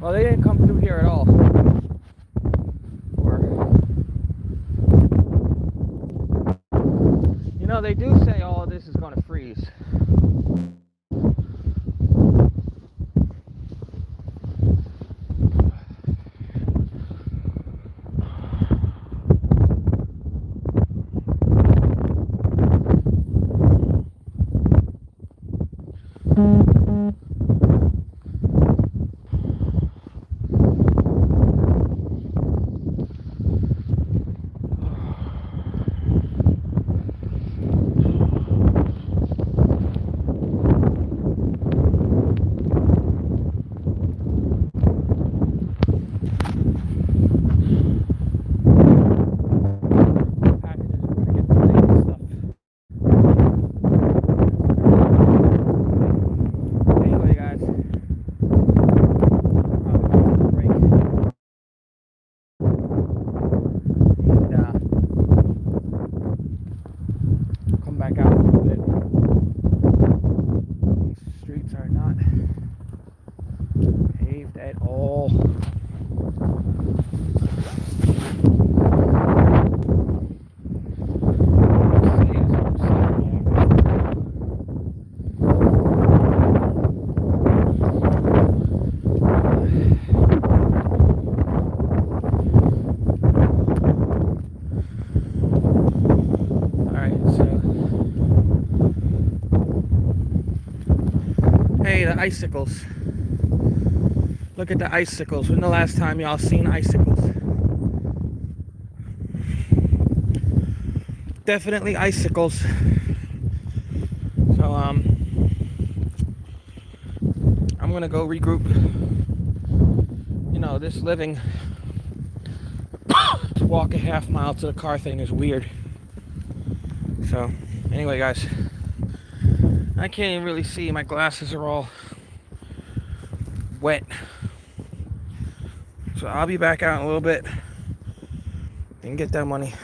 Well, they didn't come through here at all. You know, they do say all of this is going to freeze. The icicles. Look at the icicles. When the last time y'all seen icicles? Definitely icicles. So I'm gonna go regroup. You know, this living to walk a half mile to the car thing is weird. So anyway, guys, I can't even really see. My glasses are all wet. So I'll be back out in a little bit and get that money.